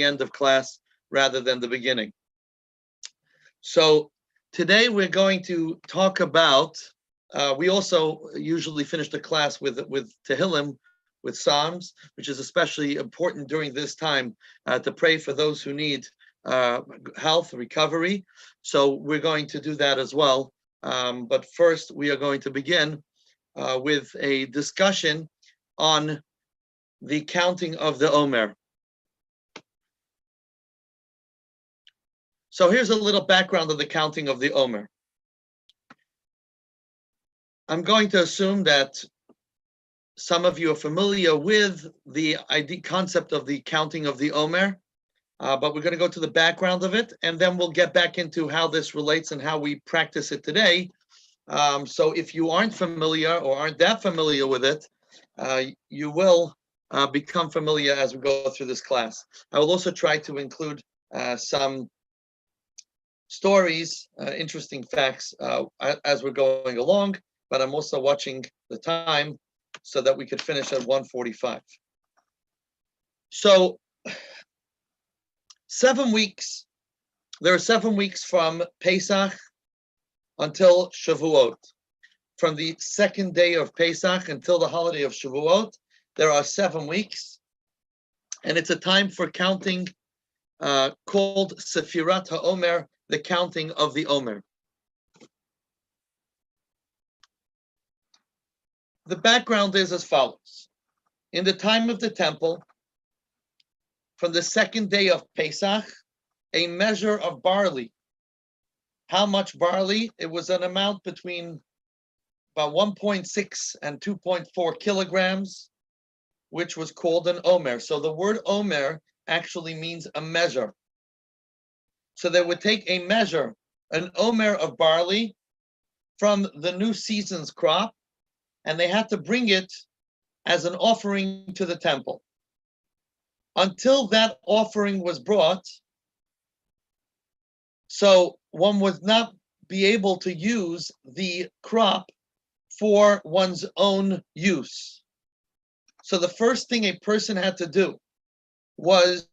end of class rather than the beginning. So today we're going to talk about, we also usually finish the class with Tehillim, with Psalms, which is especially important during this time to pray for those who need health, recovery. So we're going to do that as well. But first, we are going to begin with a discussion on the counting of the Omer. So here's a little background of the counting of the Omer. I'm going to assume that some of you are familiar with the concept of the counting of the Omer, but we're going to go to the background of it, and then we'll get back into how this relates and how we practice it today. So if you aren't familiar or aren't that familiar with it, you will become familiar as we go through this class. I will also try to include some stories, interesting facts as we're going along, but I'm also watching the time so that we could finish at 1:45. So 7 weeks, there are 7 weeks from Pesach until Shavuot. From the second day of Pesach until the holiday of Shavuot, there are 7 weeks, and it's a time for counting called Sefirat HaOmer, the counting of the Omer. The background is as follows. In the time of the temple, from the second day of Pesach, a measure of barley. How much barley? It was an amount between about 1.6 and 2.4 kilograms, which was called an Omer. So the word Omer actually means a measure. So they would take a measure, an Omer of barley from the new season's crop, and they had to bring it as an offering to the temple. Until that offering was brought, so one would not be able to use the crop for one's own use. So the first thing a person had to do was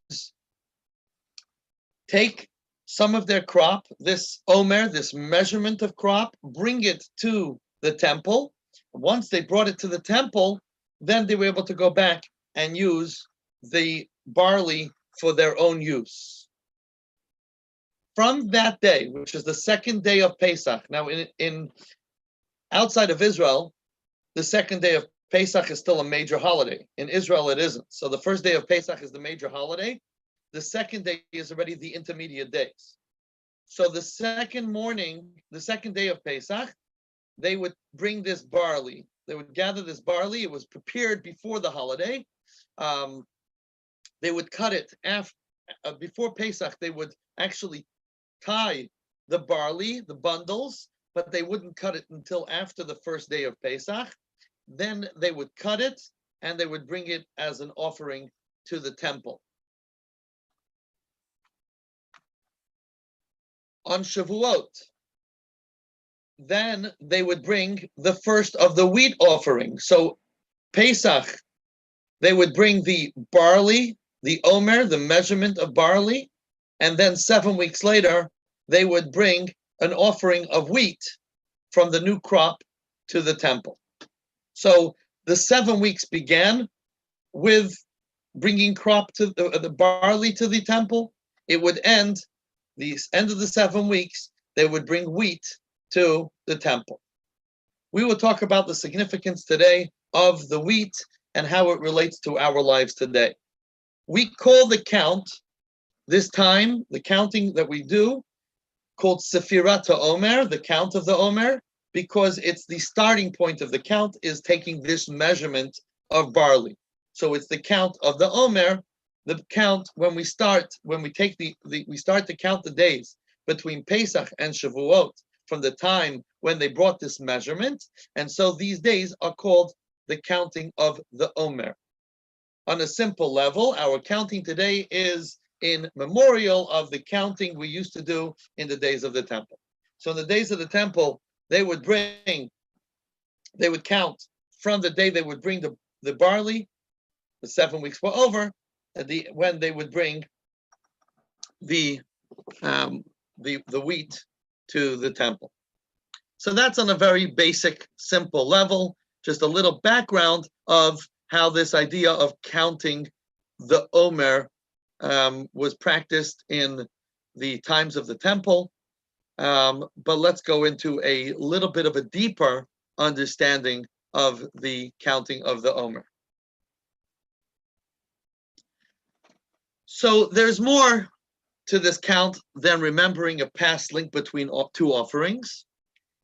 take some of their crop, this Omer, this measurement of crop, bring it to the temple. Once they brought it to the temple, then they were able to go back and use the barley for their own use. From that day, which is the second day of Pesach, now in outside of Israel, the second day of Pesach is still a major holiday. In Israel, it isn't. So the first day of Pesach is the major holiday. The second day is already the intermediate days. So the second morning, the second day of Pesach, they would bring this barley. They would gather this barley. It was prepared before the holiday. They would cut it before Pesach. They would actually tie the barley, the bundles, but they wouldn't cut it until after the first day of Pesach. Then they would cut it and they would bring it as an offering to the temple. On Shavuot, then they would bring the first of the wheat offering. So Pesach, they would bring the barley, the Omer, the measurement of barley, and then 7 weeks later, they would bring an offering of wheat from the new crop to the temple. So the 7 weeks began with bringing crop to the barley to the temple. It would end, the end of the 7 weeks, they would bring wheat to the temple. We will talk about the significance today of the wheat and how it relates to our lives today. We call the count, this time, the counting that we do, called Sefirat HaOmer, the count of the Omer, because it's the starting point of the count is taking this measurement of barley. So it's the count of the Omer, the count when we start, when we take we start to count the days between Pesach and Shavuot from the time when they brought this measurement. And so these days are called the counting of the Omer. On a simple level, our counting today is in memorial of the counting we used to do in the days of the temple. So in the days of the temple, they would count from the day they would bring the barley, the 7 weeks were over, when they would bring the the wheat to the temple. So that's on a very basic, simple level, just a little background of how this idea of counting the Omer was practiced in the times of the temple. But let's go into a little bit of a deeper understanding of the counting of the Omer. So there's more to this count than remembering a past link between two offerings.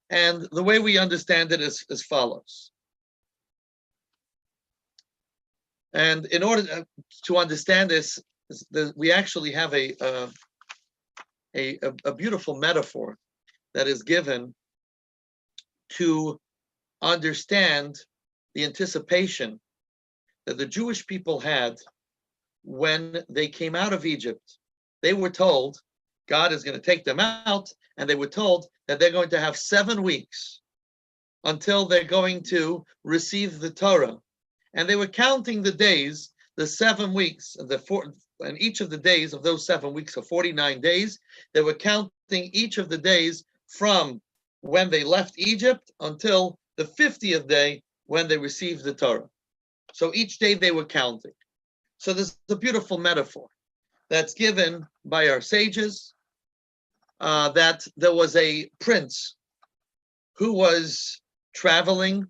And the way we understand it is as follows. And in order to understand this, we actually have a beautiful metaphor that is given to understand the anticipation that the Jewish people had when they came out of Egypt. They were told God is going to take them out, and they were told that they're going to have 7 weeks until they're going to receive the Torah. And they were counting the days, the 7 weeks, and each of the days of those 7 weeks are 49 days. They were counting each of the days from when they left Egypt until the 50th day when they received the Torah. So each day they were counting. So this is a beautiful metaphor that's given by our sages, that there was a prince who was traveling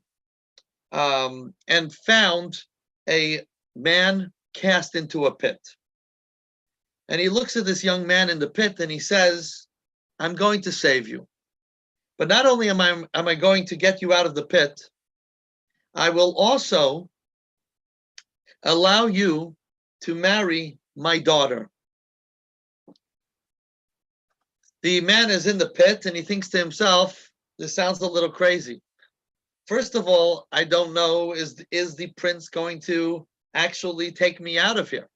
and found a man cast into a pit. And he looks at this young man in the pit and he says, I'm going to save you. But not only am I going to get you out of the pit, I will also allow you to marry my daughter. The man is in the pit and he thinks to himself, this sounds a little crazy. First of all, I don't know, is the prince going to actually take me out of here?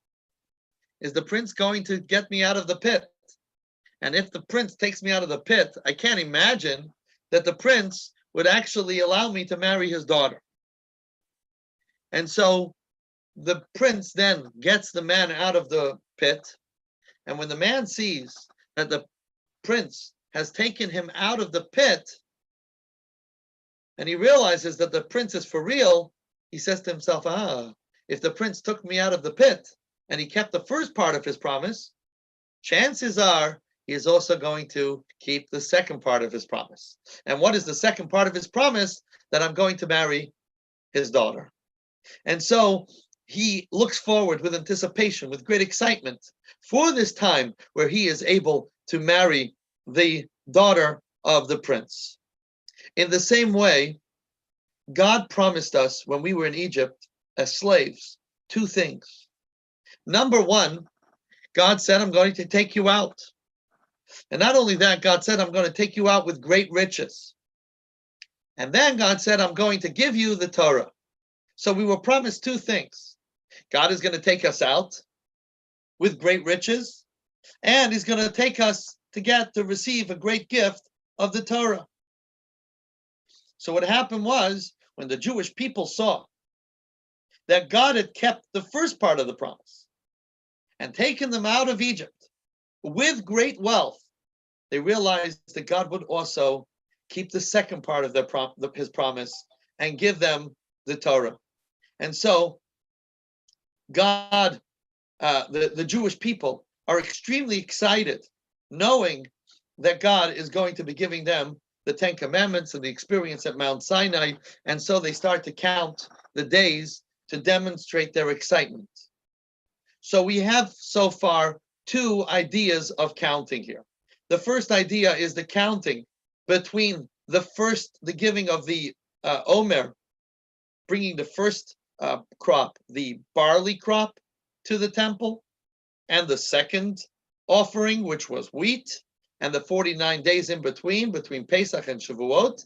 Is the prince going to get me out of the pit? And if the prince takes me out of the pit, I can't imagine that the prince would actually allow me to marry his daughter. And so the prince then gets the man out of the pit. And when the man sees that the prince has taken him out of the pit, and he realizes that the prince is for real, he says to himself, if the prince took me out of the pit and he kept the first part of his promise, chances are he is also going to keep the second part of his promise. And what is the second part of his promise? That I'm going to marry his daughter. And so he looks forward with anticipation, with great excitement for this time where he is able to marry the daughter of the prince. In the same way, God promised us when we were in Egypt as slaves 2 things. Number 1, God said, I'm going to take you out. And not only that, God said, I'm going to take you out with great riches. And then God said, I'm going to give you the Torah. So we were promised 2 things. God is going to take us out with great riches, and he's going to take us to receive a great gift of the Torah. So what happened was, when the Jewish people saw that God had kept the first part of the promise and taken them out of Egypt with great wealth, they realized that God would also keep the second part of his promise and give them the Torah. And so God, the Jewish people are extremely excited, knowing that God is going to be giving them the 10 Commandments and the experience at Mount Sinai. And so they start to count the days to demonstrate their excitement. So we have so far 2 ideas of counting here. The first idea is the counting between the giving of the Omer, bringing the first crop, the barley crop, to the temple, and the second offering, which was wheat, and the 49 days in between Pesach and Shavuot,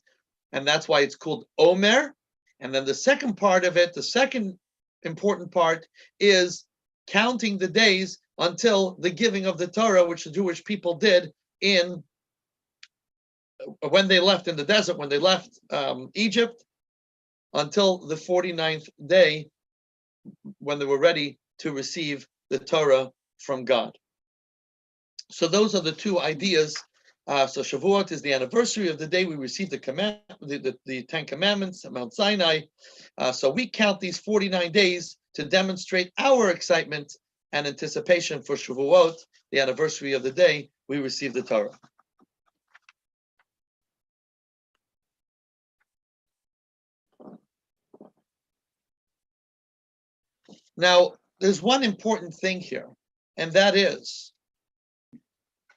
and that's why it's called Omer. And then the second part of it, the second important part, is counting the days until the giving of the Torah, which the Jewish people did when they left in the desert, when they left Egypt, until the 49th day when they were ready to receive the Torah from God. So those are the two ideas. So Shavuot is the anniversary of the day we received the Ten Commandments at Mount Sinai. So we count these 49 days to demonstrate our excitement and anticipation for Shavuot, the anniversary of the day we received the Torah. Now, there's one important thing here, and that is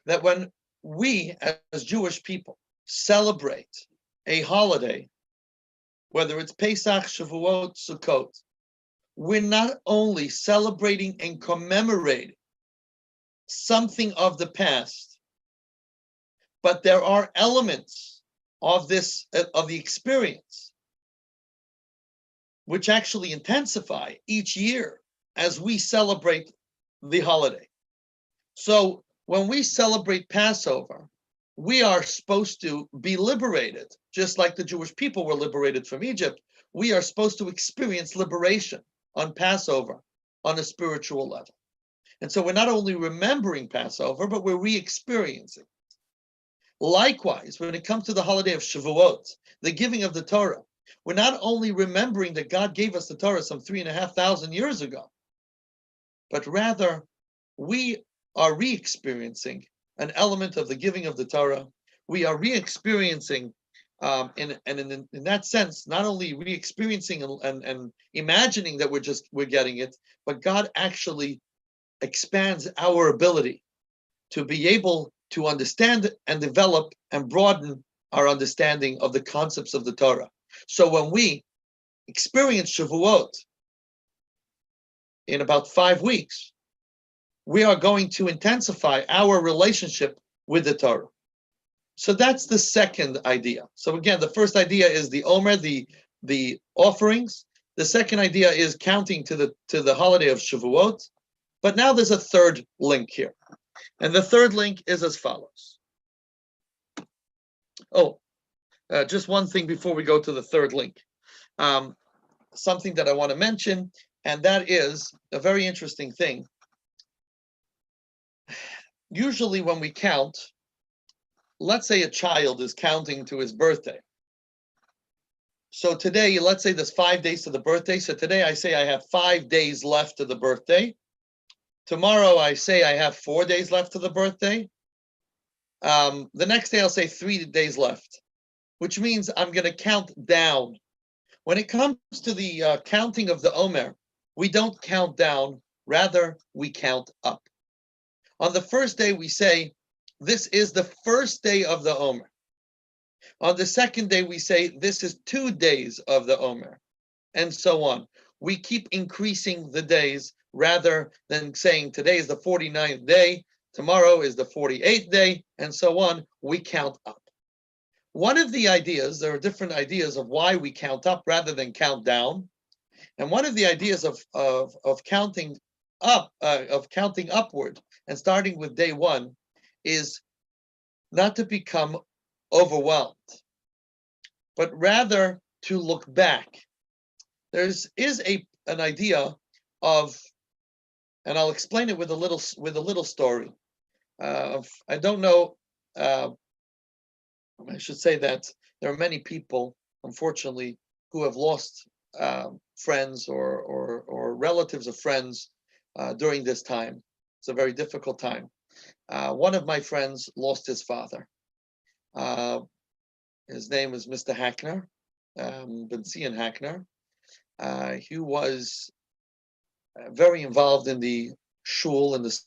that when we, as Jewish people, celebrate a holiday, whether it's Pesach, Shavuot, Sukkot, we're not only celebrating and commemorating something of the past, but there are elements of the experience which actually intensify each year as we celebrate the holiday. So when we celebrate Passover, we are supposed to be liberated, just like the Jewish people were liberated from Egypt. We are supposed to experience liberation on Passover on a spiritual level. And so we're not only remembering Passover, but we're re-experiencing. Likewise, when it comes to the holiday of Shavuot, the giving of the Torah, we're not only remembering that God gave us the Torah some 3,500 years ago, but rather we are re-experiencing an element of the giving of the Torah. We are re-experiencing, in that sense, not only re-experiencing and imagining that we're getting it, but God actually expands our ability to be able to understand and develop and broaden our understanding of the concepts of the Torah. So when we experience Shavuot in about 5 weeks, we are going to intensify our relationship with the Torah. So that's the second idea. So again, the first idea is the Omer, the offerings. The second idea is counting to the holiday of Shavuot. But now there's a third link here. And the third link is as follows. Just one thing before we go to the third link. Something that I want to mention, and that is a very interesting thing. Usually when we count, let's say a child is counting to his birthday. So today, let's say there's 5 days to the birthday. So today I say I have 5 days left to the birthday. Tomorrow I say I have 4 days left to the birthday. The next day I'll say 3 days left, which means I'm going to count down. When it comes to the counting of the Omer, we don't count down, rather we count up. On the first day we say, this is the first day of the Omer. On the second day we say, this is 2 days of the Omer, and so on. We keep increasing the days rather than saying today is the 49th day, tomorrow is the 48th day, and so on. We count up. One of the ideas, there are different ideas of why we count up rather than count down. And one of the ideas of counting up, of counting upward and starting with day one is not to become overwhelmed, but rather to look back. There is an idea of, and I'll explain it with a little story. I don't know. I should say that there are many people, unfortunately, who have lost friends or relatives of friends during this time. It's a very difficult time. One of my friends lost his father. His name is Mr. Hackner, Ben-Zion Hackner. He was very involved in the shul, in the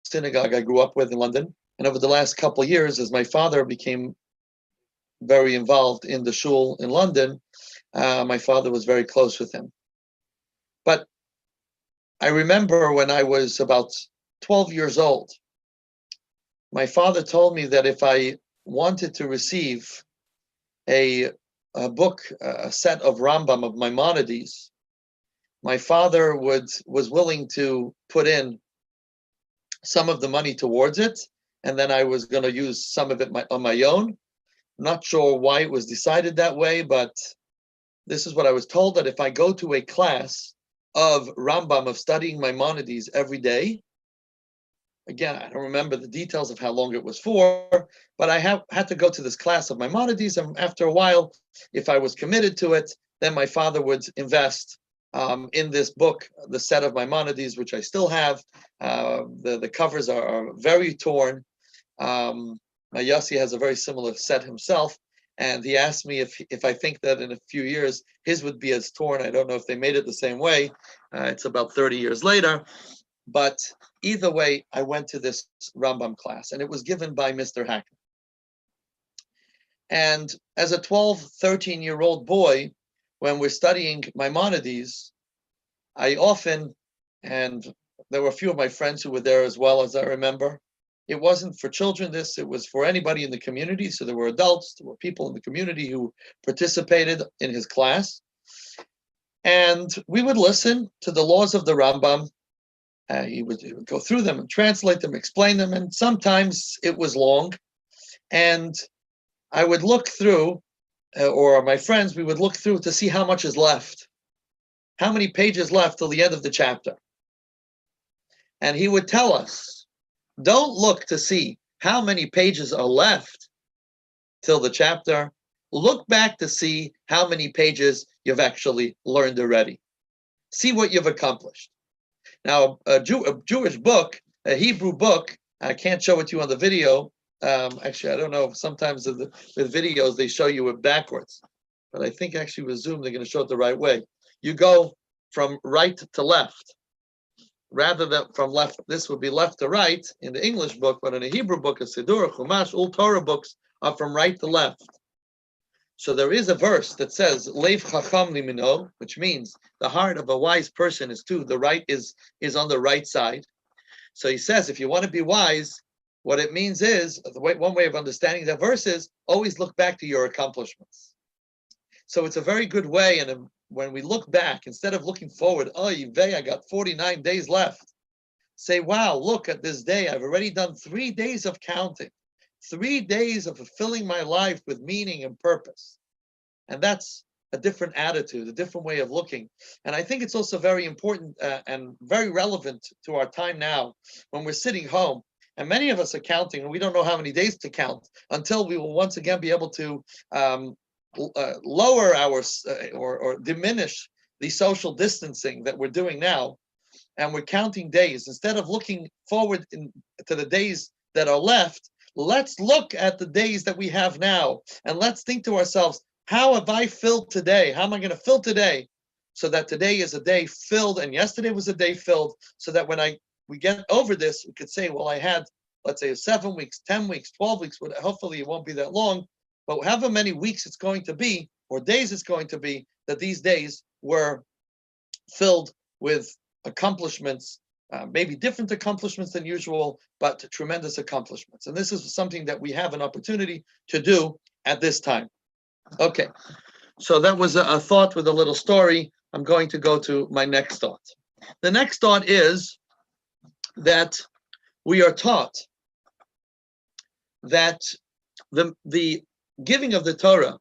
synagogue I grew up with in London. And over the last couple of years, as my father became very involved in the shul in London, my father was very close with him. But I remember when I was about 12 years old, my father told me that if I wanted to receive a book, a set of Rambam, of Maimonides, my father was willing to put in some of the money towards it, and then I was going to use some of it on my own. Not sure why it was decided that way, but this is what I was told, that if I go to a class of Rambam, of studying Maimonides every day, Again, I don't remember the details of how long it was for, but I had to go to this class of Maimonides, and after a while, if I was committed to it, then my father would invest in this book, the set of Maimonides, which I still have. The covers are very torn. My Yossi has a very similar set himself, and he asked me if I think that in a few years his would be as torn. I don't know if they made it the same way. It's about 30 years later, but either way, I went to this Rambam class, and it was given by Mr. Hackman. And as a 12, 13-year-old boy, when we're studying Maimonides, I often, and there were a few of my friends who were there as well, as I remember. It wasn't for children, it was for anybody in the community. So there were adults, there were people in the community who participated in his class. And we would listen to the laws of the Rambam. He would go through them and translate them, explain them, and sometimes it was long. And I would look through, or my friends, we would look through to see how much is left, how many pages left till the end of the chapter. And he would tell us, don't look to see how many pages are left till the chapter. Look back to see how many pages you've actually learned already. See what you've accomplished. Now, a Jewish book, a Hebrew book, I can't show it to you on the video. Actually, I don't know. Sometimes with videos, they show you it backwards. But I think actually with Zoom, they're going to show it the right way. You go from right to left. Rather than from left, this would be left to right in the English book, but in a Hebrew book, a Siddur, Chumash, all Torah books are from right to left. So there is a verse that says, Leiv Chacham Limino, which means the heart of a wise person is to the right, is on the right side. So he says, if you want to be wise, what it means is, one way of understanding that verse is, always look back to your accomplishments. So it's a very good way, and when we look back, instead of looking forward, oh, I got 49 days left. Say, wow, look at this day. I've already done 3 days of counting, 3 days of fulfilling my life with meaning and purpose. And that's a different attitude, a different way of looking. And I think it's also very important and very relevant to our time now when we're sitting home. And many of us are counting, and we don't know how many days to count until we will once again be able to lower our or diminish the social distancing that we're doing now, and we're counting days instead of looking forward to the days that are left. Let's look at the days that we have now, and let's think to ourselves, how have I filled today? How am I going to fill today, so that today is a day filled, and yesterday was a day filled, so that when we get over this, we could say, well, I had, let's say, 7 weeks, 10 weeks, 12 weeks. Hopefully, it won't be that long. But however many weeks it's going to be, or days it's going to be, that these days were filled with accomplishments, maybe different accomplishments than usual, but tremendous accomplishments. And this is something that we have an opportunity to do at this time. Okay, so that was a thought with a little story. I'm going to go to my next thought. The next thought is that we are taught that the giving of the Torah,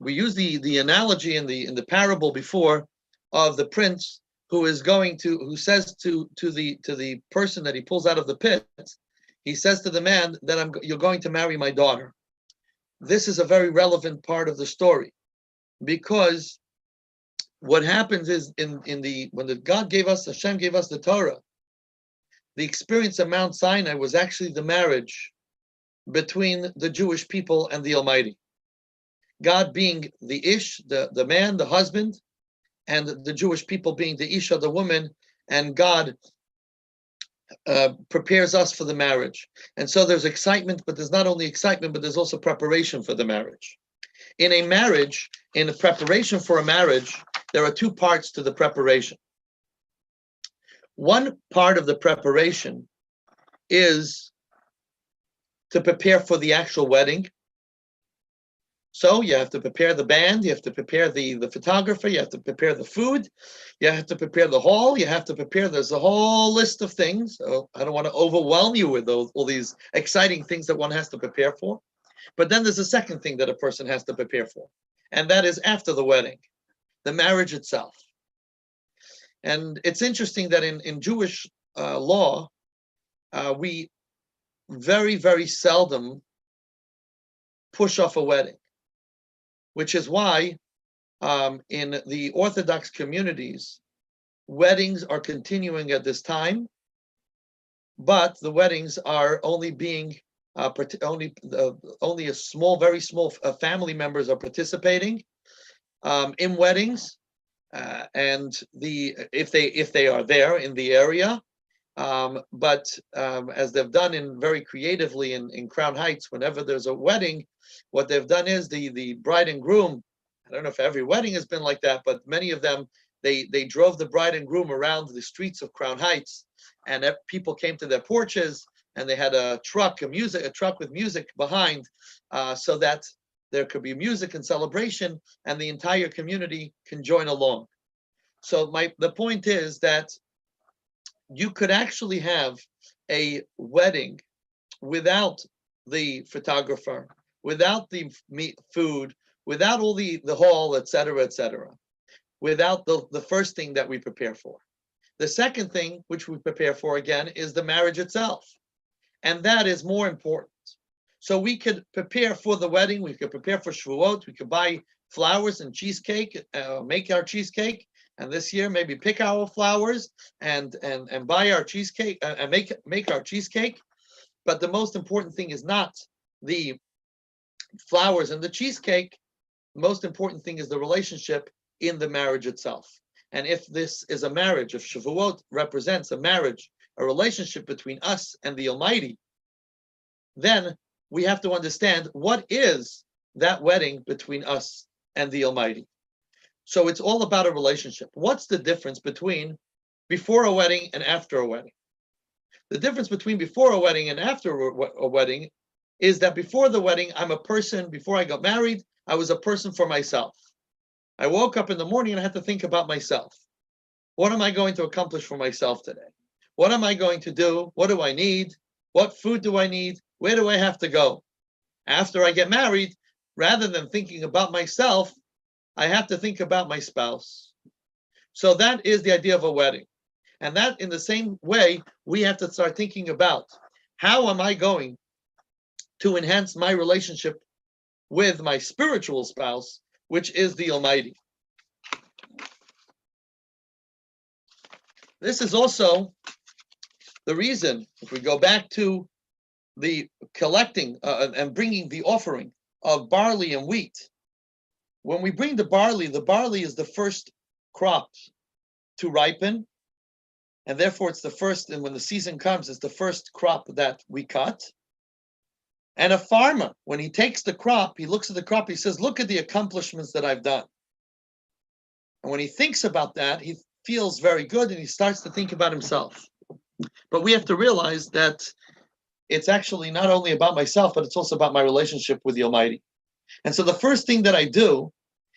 we use the analogy in the parable before of the prince who says to the person that he pulls out of the pit, he says to the man that you're going to marry my daughter. This is a very relevant part of the story, because what happens is when God gave us, Hashem gave us the Torah, the experience of Mount Sinai was actually the marriage between the Jewish people and the Almighty. God being the Ish, the man, the husband, and the Jewish people being the Isha, the woman, and God prepares us for the marriage. And so there's excitement, but there's not only excitement, but there's also preparation for the marriage. In a marriage, in a preparation for a marriage, there are two parts to the preparation. One part of the preparation is to prepare for the actual wedding. So you have to prepare the band, you have to prepare the photographer, you have to prepare the food, you have to prepare the hall, you have to prepare, there's a whole list of things. So I don't want to overwhelm you with all these exciting things that one has to prepare for. But then there's a second thing that a person has to prepare for, and that is after the wedding, the marriage itself. And it's interesting that in Jewish law, we very, very seldom push off a wedding, which is why in the Orthodox communities, weddings are continuing at this time, but the weddings are only being only a small, very small family members are participating in weddings, and if they are there in the area. But as they've done in very creatively in Crown Heights, whenever there's a wedding, what they've done is the bride and groom. I don't know if every wedding has been like that, but many of them they drove the bride and groom around the streets of Crown Heights, and people came to their porches, and they had a truck with music behind, so that there could be music and celebration, and the entire community can join along. So the point is that you could actually have a wedding without the photographer, without the food, without all the hall, etc., without the first thing that we prepare for. The second thing which we prepare for, again, is the marriage itself. And that is more important. So we could prepare for the wedding, we could prepare for Shavuot, we could buy flowers and cheesecake, make our cheesecake, and this year maybe pick our flowers and buy our cheesecake and make our cheesecake. But the most important thing is not the flowers and the cheesecake. The most important thing is the relationship in the marriage itself. And if this is a marriage, if Shavuot represents a marriage, a relationship between us and the Almighty, then we have to understand what is that wedding between us and the Almighty. So it's all about a relationship. What's the difference between before a wedding and after a wedding? The difference between before a wedding and after a wedding is that before the wedding, I'm a person. Before I got married, I was a person for myself. I woke up in the morning and I had to think about myself. What am I going to accomplish for myself today? What am I going to do? What do I need? What food do I need? Where do I have to go? After I get married, rather than thinking about myself, I have to think about my spouse. So that is the idea of a wedding. And that, in the same way, we have to start thinking about how am I going to enhance my relationship with my spiritual spouse, which is the Almighty. This is also the reason, if we go back to the collecting and bringing the offering of barley and wheat, when we bring the barley is the first crop to ripen, and therefore it's the first, and when the season comes, it's the first crop that we cut. And a farmer, when he takes the crop, he looks at the crop, he says, look at the accomplishments that I've done. And when he thinks about that, he feels very good and he starts to think about himself. But we have to realize that it's actually not only about myself, but it's also about my relationship with the Almighty. And so the first thing that I do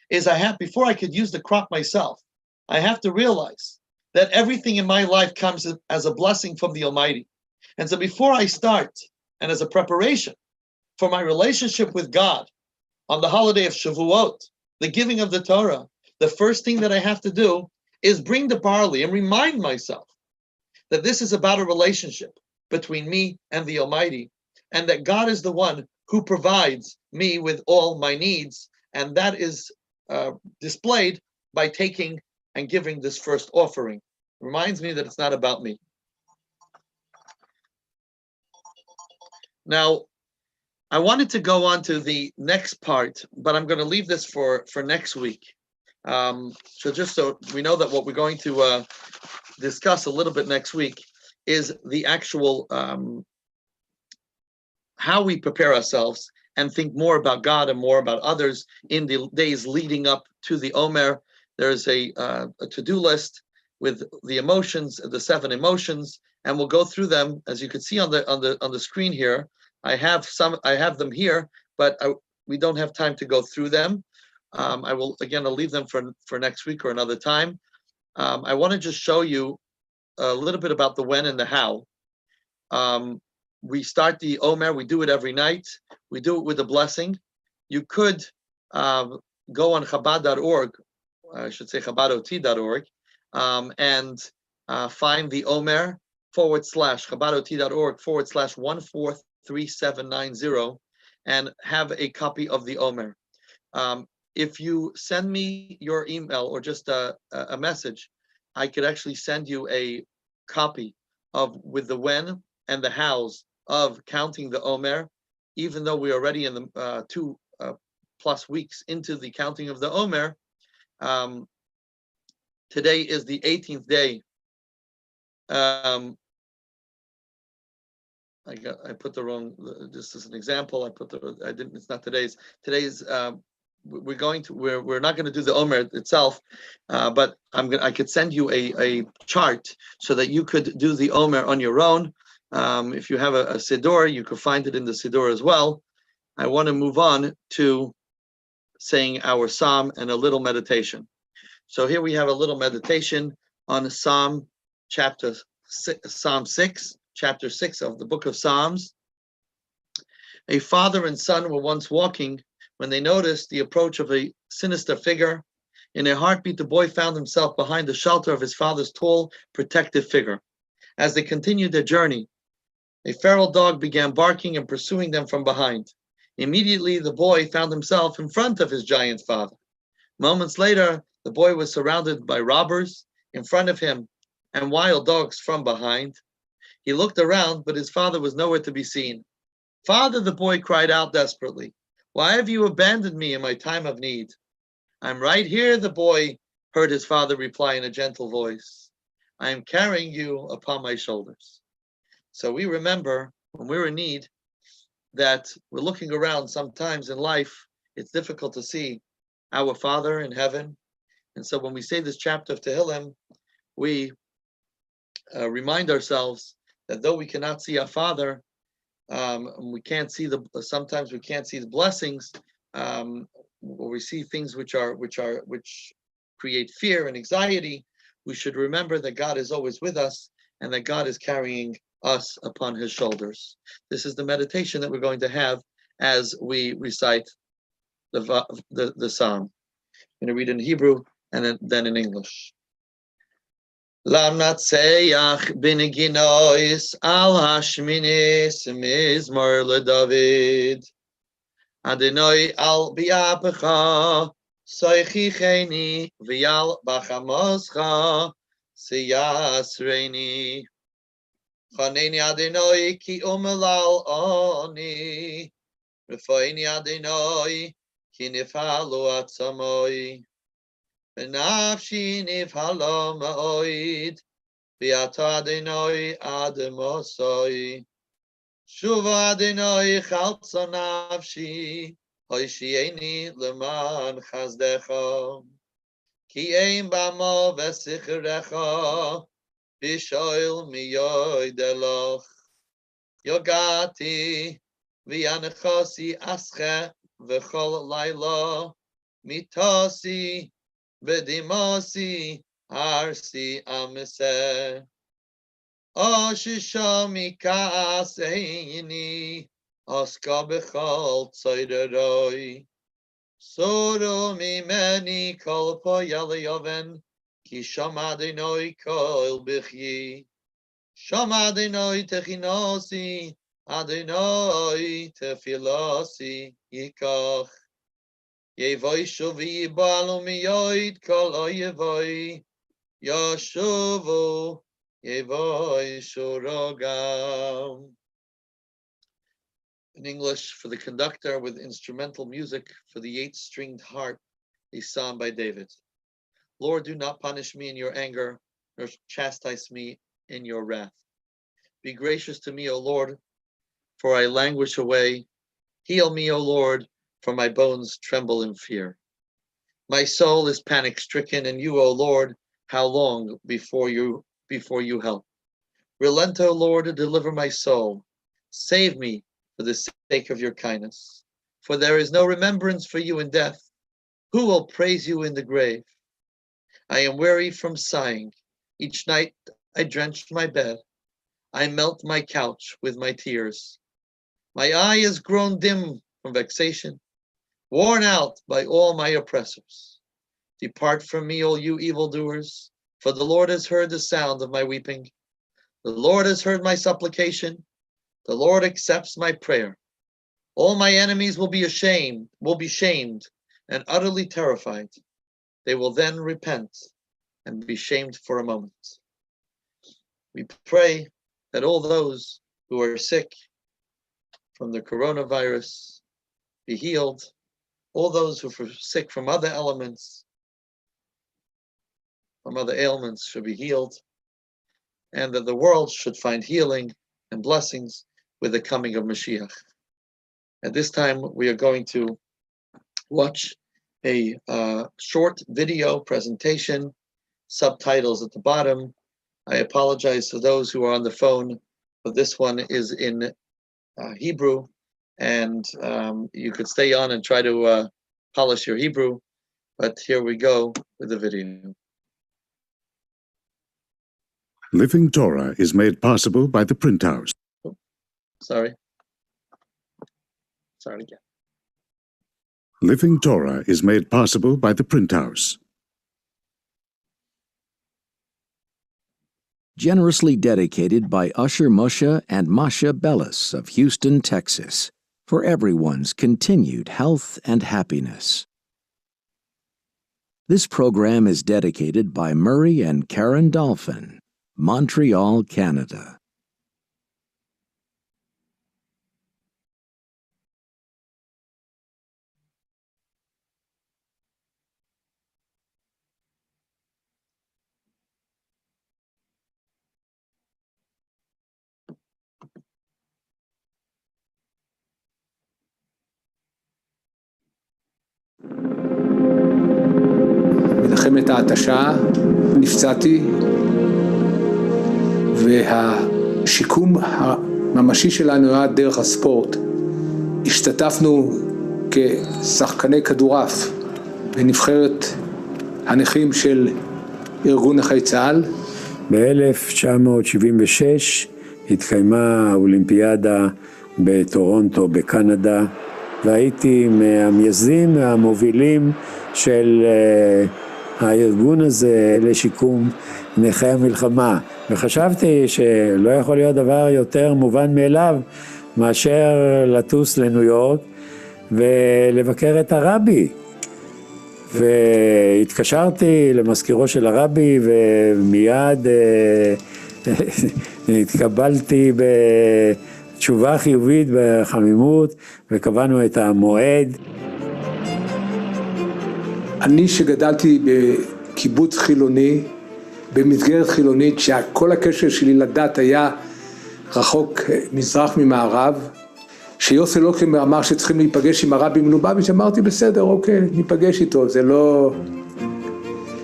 is before I could use the crop myself, I have to realize that everything in my life comes as a blessing from the Almighty. And so before I start, and as a preparation for my relationship with God on the holiday of Shavuot, the giving of the Torah, the first thing that I have to do is bring the barley and remind myself that this is about a relationship between me and the Almighty, and that God is the one who provides me with all my needs, and that is displayed by taking and giving this first offering. It reminds me that it's not about me. Now, I wanted to go on to the next part, but I'm going to leave this for next week. So just so we know that what we're going to discuss a little bit next week is the actual how we prepare ourselves and think more about God and more about others in the days leading up to the Omer. There's a to-do list with the emotions, the 7 emotions, and we'll go through them. As you can see on the screen here, I have them here, but we don't have time to go through them. I'll leave them for next week or another time. I want to just show you a little bit about the when and the how. We start the Omer, we do it every night. We do it with a blessing. You could go on Chabad.org, I should say ChabadOT.org, and find the Omer chabadot.org/1433790 and have a copy of the Omer. If you send me your email or just a message, I could actually send you a copy of with the when and the hows of counting the Omer, even though we're already in the 2+ weeks into the counting of the Omer. Today is the 18th day. I put the wrong. Just as an example, I didn't. It's not today's. Today's. We're not going to do the Omer itself, but I could send you a chart so that you could do the Omer on your own. If you have a Siddur, you could find it in the Siddur as well. I want to move on to saying our Psalm and a little meditation. So here we have a little meditation on Psalm 6, chapter 6 of the book of Psalms. A father and son were once walking when they noticed the approach of a sinister figure. In a heartbeat, the boy found himself behind the shelter of his father's tall, protective figure. As they continued their journey, a feral dog began barking and pursuing them from behind. Immediately, the boy found himself in front of his giant father. Moments later, the boy was surrounded by robbers in front of him and wild dogs from behind. He looked around, but his father was nowhere to be seen. "Father," the boy cried out desperately, "why have you abandoned me in my time of need?" "I'm right here," the boy heard his father reply in a gentle voice. "I am carrying you upon my shoulders." So we remember when we're in need that we're looking around sometimes in life, it's difficult to see our Father in heaven. And so when we say this chapter of Tehillim, we remind ourselves that though we cannot see our Father, sometimes we can't see the blessings, or we see things which create fear and anxiety. We should remember that God is always with us and that God is carrying us upon his shoulders. This is the meditation that we're going to have as we recite the Psalm. I'm going to read in Hebrew and then in English. L'natseach b'neginois al hashminis mizmor leDavid. Adonai al bi'apecha soichicheni v'yal b'chamoscha siyasreini. Chaneni Adonai ki umelal oni. Refoini Adonai ki nifalu atzamoi. V'nafshi nifalo ma'oid. V'ato Adonai ademosoi. Shuva Adonai chaltza nafshi. Hoishieni leman chazdecha. Ki ein bamo v'sicherecha. Bishoil miyoy deloch. Yogati v'yanechasi asche v'chol layla. Mitasi v'dimasi arsi ameseh. Ashisha mikaseini aska b'chol tzayreroi. Soro mimeni kol poyali yoven. Ki shama Adonai kol b'chyi. Shama Adonai techinosi. Adonai tefilasi yikach. Yevoi shuvi yibalu miyoid kol oyevoi. Yashuvu yevoi shurogam. In English, for the conductor with instrumental music for the 8-stringed harp, a psalm by David. Lord, do not punish me in your anger, nor chastise me in your wrath. Be gracious to me, O Lord, for I languish away. Heal me, O Lord, for my bones tremble in fear. My soul is panic-stricken, and you, O Lord, how long before you help? Relent, O Lord, and deliver my soul. Save me for the sake of your kindness. For there is no remembrance for you in death. Who will praise you in the grave? I am weary from sighing. Each night I drench my bed. I melt my couch with my tears. My eye is grown dim from vexation, worn out by all my oppressors. Depart from me, all you evildoers, for the Lord has heard the sound of my weeping. The Lord has heard my supplication. The Lord accepts my prayer. All my enemies will be shamed and utterly terrified. They will then repent and be shamed for a moment. We pray that all those who are sick from the coronavirus be healed. All those who are sick from other elements, from other ailments, should be healed. And that the world should find healing and blessings with the coming of Mashiach. At this time, we are going to watch a short video presentation, subtitles at the bottom. I apologize to those who are on the phone, but this one is in Hebrew, and you could stay on and try to polish your Hebrew, but here we go with the video. Living Torah is made possible by the Print House. Sorry again. Living Torah is made possible by the Print House. Generously dedicated by Usher Moshe and Masha Bellis of Houston, Texas, for everyone's continued health and happiness. This program is dedicated by Murray and Karen Dolphin, Montreal, Canada. מלחמת ההתשה, נפצעתי, והשיקום הממשי שלנו היה דרך הספורט. השתתפנו כשחקני כדורעף בנבחרת הנכים של ארגון נכי צה"ל. ב-1976 התקיימה האולימפיאדה בטורונטו בקנדה, והייתי מהמייסדים והמובילים של הארגון הזה לשיקום נכי המלחמה, וחשבתי שלא יכול להיות דבר יותר מובן מאליו מאשר לטוס לניו יורק ולבקר את הרבי. והתקשרתי למזכירו של הרבי ומיד התקבלתי בתשובה חיובית בחמימות וקבענו את המועד. אני שגדלתי בקיבוץ חילוני, במסגרת חילונית, שכל הקשר שלי לדת היה רחוק מזרח ממערב, שיוסי לוקמר אמר שצריכים להיפגש עם הרבי מלובביץ', אמרתי בסדר, אוקיי, ניפגש איתו, זה לא...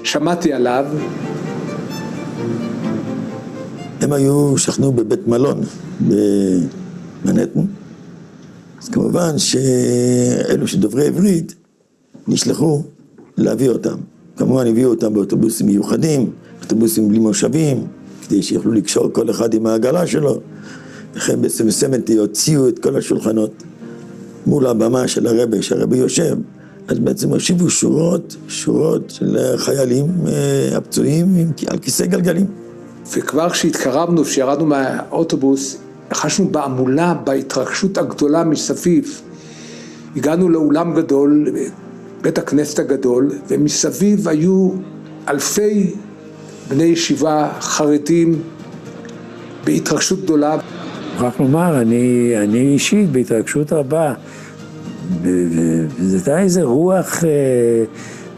שמעתי עליו. הם שכנו בבית מלון במנהטן, אז כמובן שאלו שדוברי עברית נשלחו להביא אותם. כמובן הביאו אותם באוטובוסים מיוחדים, אוטובוסים בלי מושבים, כדי שיוכלו לקשור כל אחד עם העגלה שלו. לכן בסמסמנטי הוציאו את כל השולחנות מול הבמה של הרבי, שהרבי יושב, אז בעצם הושיבו שורות של חיילים הפצועים על כיסא גלגלים. וכבר כשהתקרבנו, כשירדנו מהאוטובוס, חשנו בעמולה, בהתרגשות הגדולה מסביב. הגענו לאולם גדול, בית הכנסת הגדול, ומסביב היו אלפי בני ישיבה חרדים בהתרגשות גדולה. רק לומר, אני אישית בהתרגשות רבה, וזו הייתה איזו רוח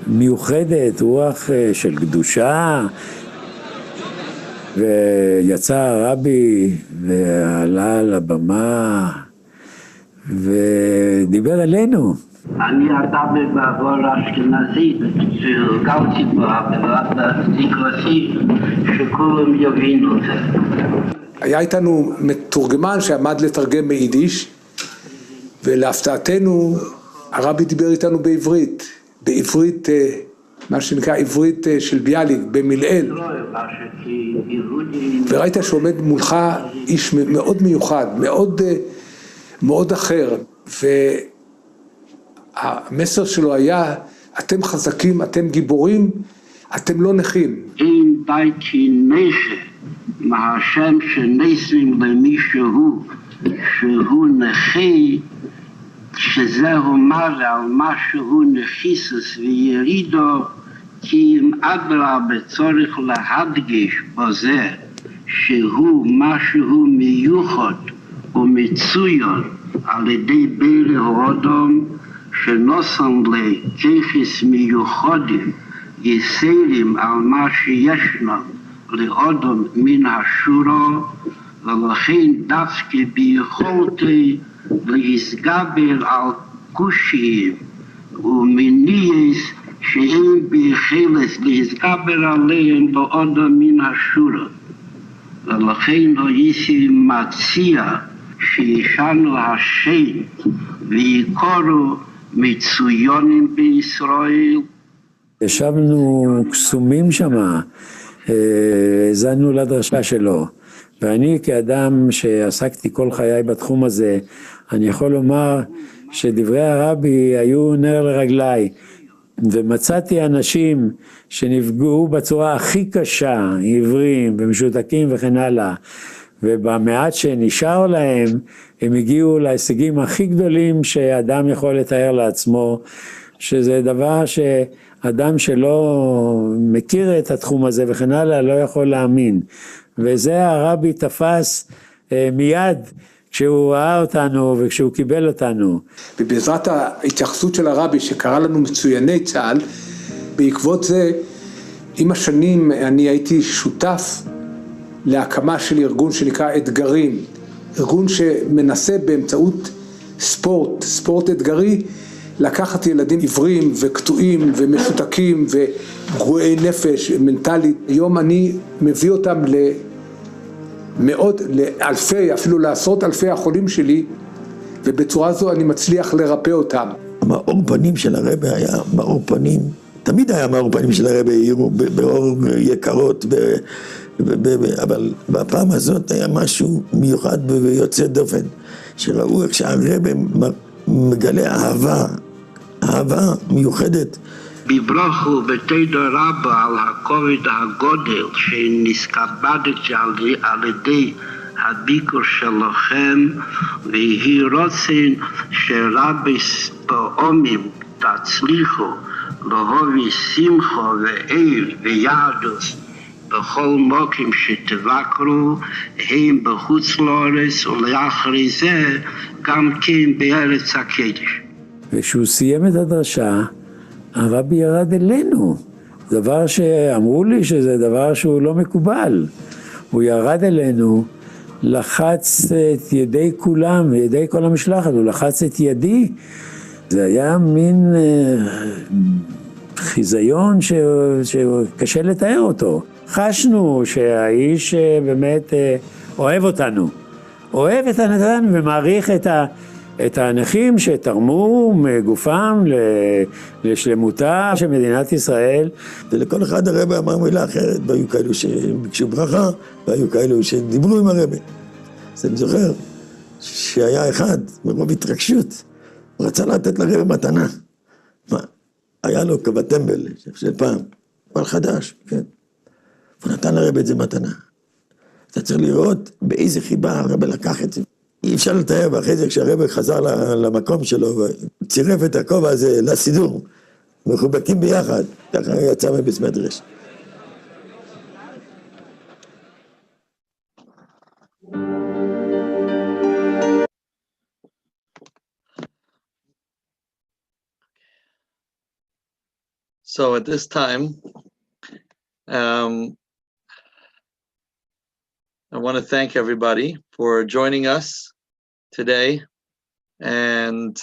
מיוחדת, רוח של קדושה, ויצא הרבי ועלה לבמה ודיבר עלינו. אני אדם בעבור אשכנזית, שגם סיכרסי, שכולם יבינו את זה. היה איתנו מתורגמן שעמד לתרגם ביידיש, ולהפתעתנו הרבי דיבר איתנו בעברית, מה שנקרא עברית של ביאליק, במילאל. וראית שעומד מולך איש מאוד מיוחד, מאוד אחר, והמסר שלו היה, אתם חזקים, אתם גיבורים, אתם לא נכים. אין בית נכה מהשם שנסים למישהו שהוא נכה, שזהו מראה על משהו נחיסוס וירידו, כי אם אדרבה צריך להדגיש בזה שהוא משהו מיוחד ומצוין על ידי ברי האדם, שנוסם לכיחס מיוחדים יסיירים על מה שישנו לאדם מן השורה, ולכן דווקא ביכולתי להסגבר על קושיים ומניעס שאין ביכולת להסגבר עליהם לאדם מן השורה. ולכן הייתי מציע שישנו השם ויקורו מצוינים בישראל. ישבנו קסומים שמה, האזנו לדרשה שלו, ואני כאדם שעסקתי כל חיי בתחום הזה, אני יכול לומר שדברי הרבי היו נר לרגליי, ומצאתי אנשים שנפגעו בצורה הכי קשה, עיוורים ומשותקים וכן הלאה, ובמעט שנשאר להם, הם הגיעו להישגים הכי גדולים שאדם יכול לתאר לעצמו, שזה דבר שאדם שלא מכיר את התחום הזה וכן הלאה לא יכול להאמין. וזה הרבי תפס מיד כשהוא ראה אותנו וכשהוא קיבל אותנו. ובעזרת ההתייחסות של הרבי שקרא לנו מצויני צה"ל, בעקבות זה עם השנים אני הייתי שותף להקמה של ארגון שנקרא אתגרים, ארגון שמנסה באמצעות ספורט אתגרי, לקחת ילדים עיוורים וקטועים ומשותקים וגרועי נפש מנטלית. היום אני מביא אותם למאות, לאלפי, אפילו לעשרות אלפי החולים שלי, ובצורה זו אני מצליח לרפא אותם. המאור פנים של הרבי היה מאור פנים, תמיד היה מאור פנים של הרבי, באור יקרות, אבל בפעם הזאת היה משהו מיוחד ויוצא דופן, שראו איך שהרבי מגלה אהבה מיוחדת. בברכו בתדו רבה על הכובד הגודל שנזכבדתי על ידי הביקור שלכם, והיא רוצן שרבי פעמים תצליחו להוביל שמחה ועיר ויהדות בכל מקום שתבקרו, הם בחוץ לארץ ולאחרי זה גם כן בארץ הקודש. וכשהוא סיים את הדרשה, הרבי ירד אלינו, דבר שאמרו לי שזה דבר שהוא לא מקובל. הוא ירד אלינו, לחץ את ידי כולם, ידי כל המשלחת, הוא לחץ את ידי. זה היה מין חיזיון שקשה לתאר אותו. חשנו שהאיש באמת אוהב אותנו, אוהב את הנתן ומעריך את הנכים שתרמו מגופם לשלמותה של מדינת ישראל. ולכל אחד הרבי אמר מילה אחרת, והיו כאלו שביקשו ברכה, והיו כאלו שדיברו עם הרבי. אז אני זוכר שהיה אחד, מרוב התרגשות, הוא רצה לתת לרבי מתנה. מה? היה לו כבטמבל של פעם, אבל חדש, כן. הוא נתן לרבי את זה מתנה. אתה צריך לראות באיזה חיבה הרבי לקח את זה. אי אפשר לתאר, ואחרי זה כשהרבי חזר למקום שלו, וצירף את הכובע הזה לסידור, מחובקים ביחד, ככה יצא מבית מדרש. So at this time, I want to thank everybody for joining us today, and